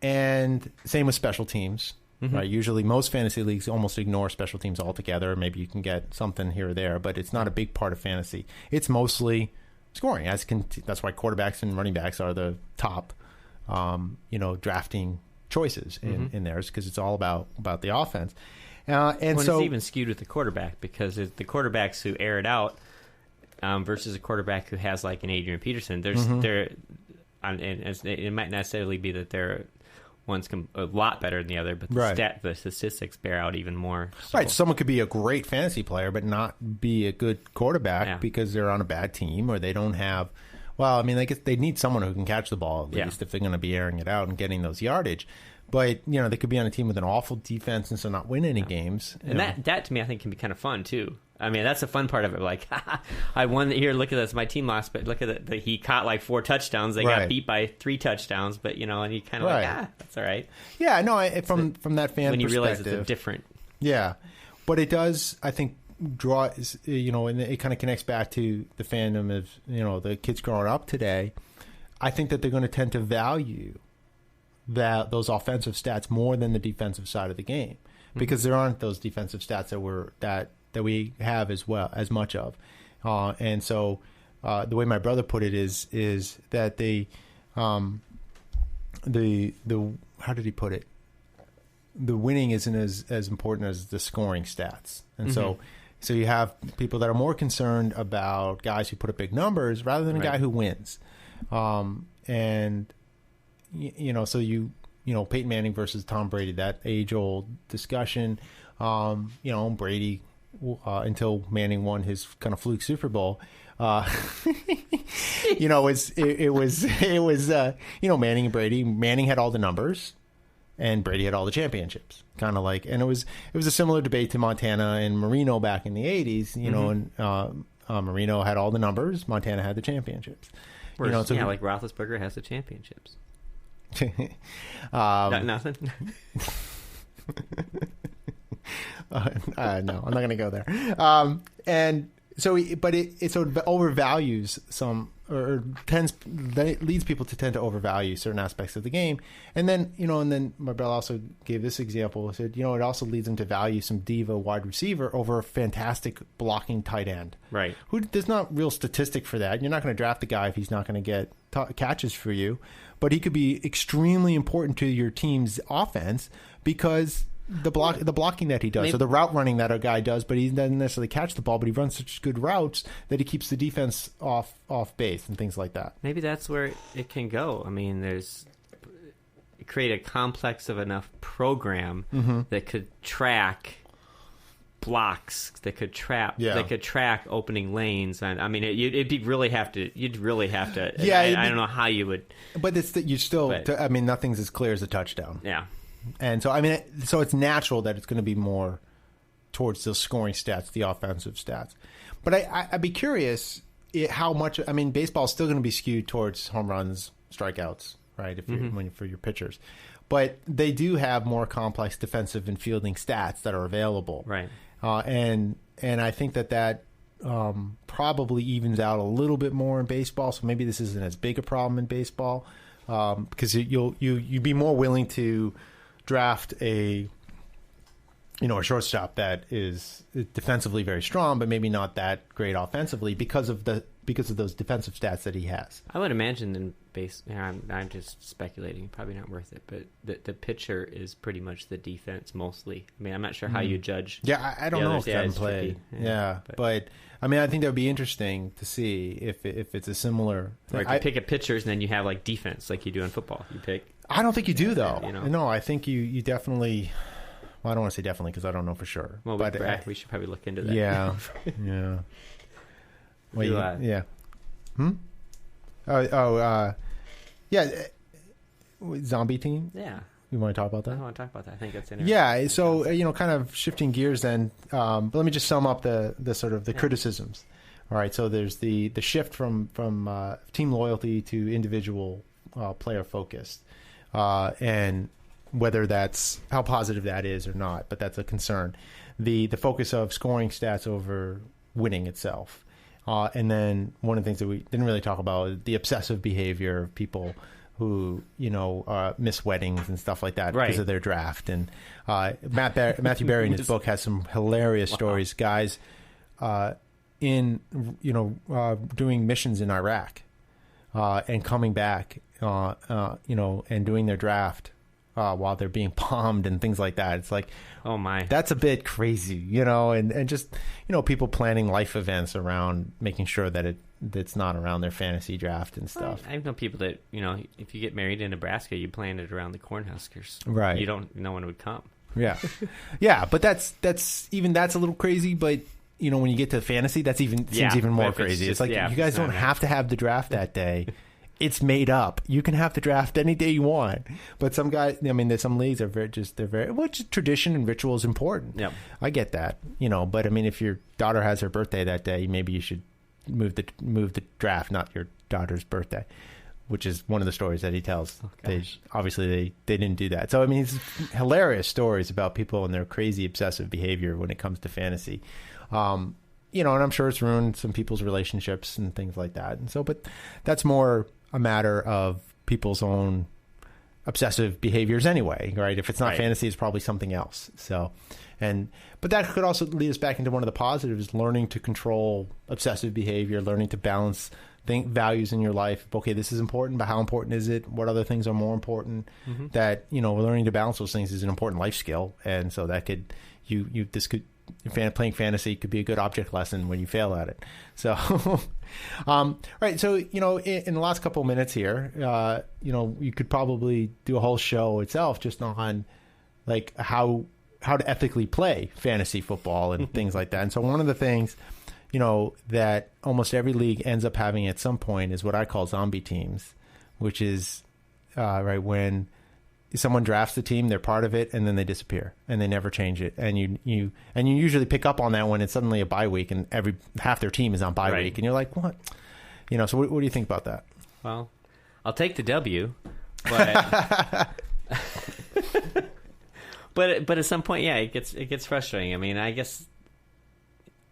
And same with special teams, right? Usually most fantasy leagues almost ignore special teams altogether. Maybe you can get something here or there, but it's not a big part of fantasy. It's mostly scoring. That's why quarterbacks and running backs are the top, drafting choices in theirs because it's all about the offense. It's even skewed with the quarterback because the quarterbacks who air it out versus a quarterback who has like an Adrian Peterson, it might not necessarily be that one's a lot better than the other, but the statistics bear out even more. So. Right, someone could be a great fantasy player but not be a good quarterback because they're on a bad team or they don't have. Well, I mean, they need someone who can catch the ball at least if they're going to be airing it out and getting those yardage. But, they could be on a team with an awful defense and so not win any games. And that, to me, I think can be kind of fun, too. I mean, that's the fun part of it. Like, I won here, look at this, my team lost, but look at he caught like 4 touchdowns. They got beat by 3 touchdowns, but, and you kind of that's all right. Yeah, no, from that fan when you perspective. realize it's a different. Yeah. But it does, I think, draw, and it kind of connects back to the fandom of, the kids growing up today. I think that they're going to tend to value those offensive stats more than the defensive side of the game because there aren't those defensive stats that we have as much of, and so the way my brother put it is that the how did he put it? The winning isn't as important as the scoring stats, and so you have people that are more concerned about guys who put up big numbers rather than a guy who wins, and. So Peyton Manning versus Tom Brady, that age-old discussion. Brady, until Manning won his kind of fluke Super Bowl, it was Manning and Brady. Manning had all the numbers, and Brady had all the championships. Kind of like, and it was a similar debate to Montana and Marino back in the '80s. And Marino had all the numbers, Montana had the championships. Whereas, like Roethlisberger has the championships. Nothing. No, I'm not going to go there. And so, but it sort of overvalues some leads people to tend to overvalue certain aspects of the game. And then, Marbella also gave this example. He said, it also leads them to value some diva wide receiver over a fantastic blocking tight end. Right. There's not real statistic for that. You're not going to draft a guy if he's not going to get catches for you. But he could be extremely important to your team's offense because the blocking that he does, so the route running that a guy does, but he doesn't necessarily catch the ball, but he runs such good routes that he keeps the defense off base and things like that. Maybe that's where it can go. I mean, create a complex of enough program that could track blocks, that could track opening lanes, and I mean, you'd really have to. Yeah, I don't know how you would, but nothing's as clear as a touchdown. Yeah. And so, so it's natural that it's going to be more towards the scoring stats, the offensive stats. But I'd be curious how much. Baseball is still going to be skewed towards home runs, strikeouts, right? For your pitchers, but they do have more complex defensive and fielding stats that are available, right? And I think that probably evens out a little bit more in baseball. So maybe this isn't as big a problem in baseball because you'd be more willing to draft a shortstop that is defensively very strong, but maybe not that great offensively because of those defensive stats that he has. I would imagine in base. I'm just speculating. Probably not worth it. But the pitcher is pretty much the defense mostly. I'm not sure how you judge. Yeah, I don't know if they haven't played. Yeah, but I think that would be interesting to see if it's a similar. Like you pick a pitchers and then you have like defense like you do in football. You pick. I don't think you do though. No, I think you definitely. Well, I don't want to say definitely because I don't know for sure. Well, but we should probably look into that. Yeah, yeah. Well, yeah. Yeah. Zombie team. Yeah. You want to talk about that? I want to talk about that. I think that's interesting. Yeah. So kind of shifting gears then. But let me just sum up the sort of the criticisms. All right. So there's the shift from team loyalty to individual player focused, and whether that's how positive that is or not, but that's a concern. The focus of scoring stats over winning itself. And then one of the things that we didn't really talk about is the obsessive behavior of people who, miss weddings and stuff like that because of their draft. And Matthew Berry in his book has some hilarious stories. Guys doing missions in Iraq and coming back, and doing their draft while they're being bombed and things like that. It's like, oh my, that's a bit crazy, and just, people planning life events around making sure that it's not around their fantasy draft and stuff. I know people that, if you get married in Nebraska, you plan it around the Cornhuskers. Right. No one would come. Yeah. Yeah. But that's a little crazy, but when you get to fantasy, seems even more crazy. It's like, you guys don't have to have the draft that day. It's made up. You can have the draft any day you want. But some guys, there's some leagues are tradition and ritual is important. Yeah, I get that. But if your daughter has her birthday that day, maybe you should move the draft, not your daughter's birthday, which is one of the stories that he tells. They didn't do that. So it's hilarious stories about people and their crazy obsessive behavior when it comes to fantasy. And I'm sure it's ruined some people's relationships and things like that. And so, but that's more a matter of people's own obsessive behaviors anyway, right? If it's not fantasy, it's probably something else. So, but that could also lead us back into one of the positives, learning to control obsessive behavior, learning to balance values in your life. Okay, this is important, but how important is it? What other things are more important? Mm-hmm. That, learning to balance those things is an important life skill. And so that could, playing fantasy could be a good object lesson when you fail at it. So, right. So, in the last couple of minutes here, you could probably do a whole show itself just on like how to ethically play fantasy football and things like that. And so one of the things, that almost every league ends up having at some point is what I call zombie teams, which is, when someone drafts the team, they're part of it, and then they disappear, and they never change it. And you usually pick up on that when it's suddenly a bye week, and half their team is on bye week, and you're like, what? So what do you think about that? Well, I'll take the W, but but at some point, it gets frustrating. I guess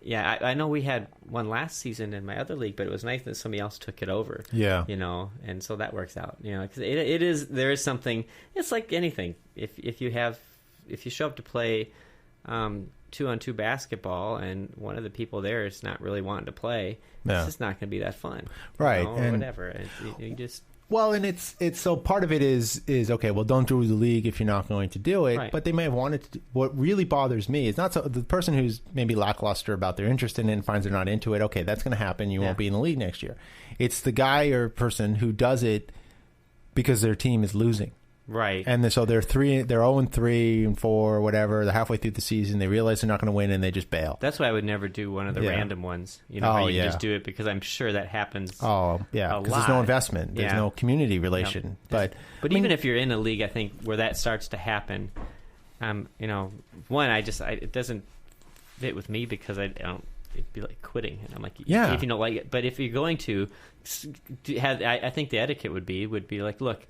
Yeah, I know we had one last season in my other league, but it was nice that somebody else took it over. Yeah. And so that works out. Because there is something. It's like anything. If you show up to play 2-on-2 basketball and one of the people there is not really wanting to play, it's just not going to be that fun, right? Or whatever. You just. Well, and it's so part of it is okay. Well, don't do the league if you're not going to do it. Right. But they may have wanted to. What really bothers me is not the person who's maybe lackluster about their interest in it and finds they're not into it. Okay, that's going to happen. You won't be in the league next year. It's the guy or person who does it because their team is losing. Right. And so they're 0-3 and 4 or whatever. They're halfway through the season. They realize they're not going to win and they just bail. That's why I would never do one of the random ones. You just do it because I'm sure that happens. Oh, yeah. Because there's no investment. There's no community relation. But even if you're in a league, I think where that starts to happen, it doesn't fit with me because I don't. It'd be like quitting, and I'm like, if you don't like it. But if you're going to I think the etiquette would be like, look,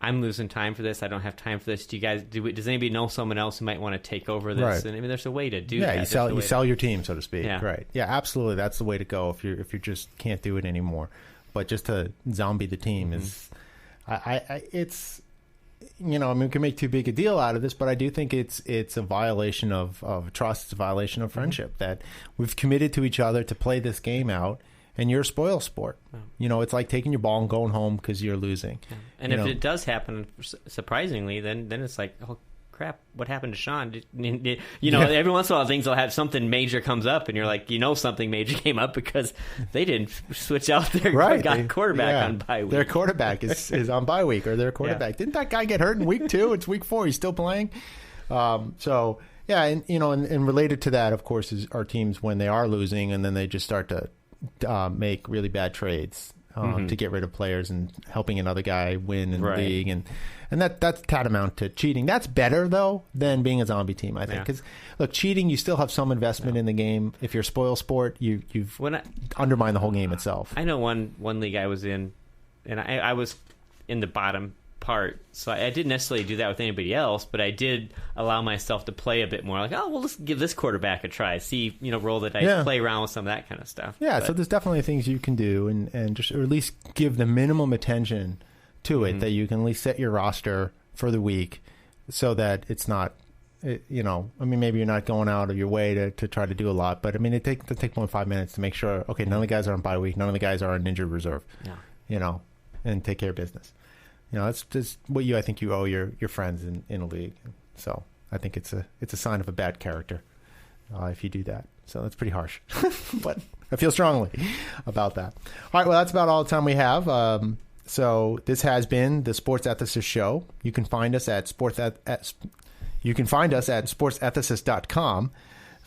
I'm losing time for this. I don't have time for this. Does anybody know someone else who might want to take over this? Right. And I mean, there's a way to do that. Yeah, you sell your team, so to speak. Yeah. Right. Yeah, absolutely. That's the way to go if you just can't do it anymore. But just to zombie the team is, it's, we can make too big a deal out of this, but I do think it's a violation of trust. It's a violation of friendship that we've committed to each other to play this game out. And you're a spoil sport. Oh. It's like taking your ball and going home because you're losing. Yeah. And if it does happen, surprisingly, then it's like, oh, crap, what happened to Shawn? Every once in a while things will have something major comes up, and you're like, something major came up because they didn't switch out their quarterback on bye week. Their quarterback is on bye week, or their quarterback. Didn't that guy get hurt in week 2? It's week 4. He's still playing. Yeah, and related to that, of course, is our teams when they are losing, and then they just start to make really bad trades to get rid of players and helping another guy win in the league, and that's tantamount to cheating. That's better though than being a zombie team, I think, because look, cheating, you still have some investment in the game. If you're a spoil sport, you've undermined the whole game itself. I know one league I was in, and I was in the bottom part, so I didn't necessarily do that with anybody else, but I did allow myself to play a bit more, like, let's give this quarterback a try, see, roll the dice, play around with some of that kind of stuff. So there's definitely things you can do, and just, or at least give the minimum attention to it, that you can at least set your roster for the week so that it's not, maybe you're not going out of your way to try to do a lot, but it take more than 5 minutes to make sure, okay, none of the guys are on bye week, none of the guys are on injured reserve, and take care of business. That's just what I think you owe your friends in a league. So I think it's a sign of a bad character if you do that. So that's pretty harsh, but I feel strongly about that. All right, well, that's about all the time we have. So this has been the Sports Ethicist Show. You can find us at sportsethicist.com,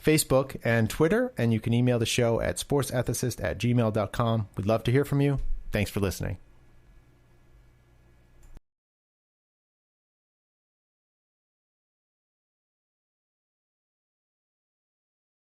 Facebook and Twitter, and you can email the show at sportsethicist@gmail.com. We'd love to hear from you. Thanks for listening.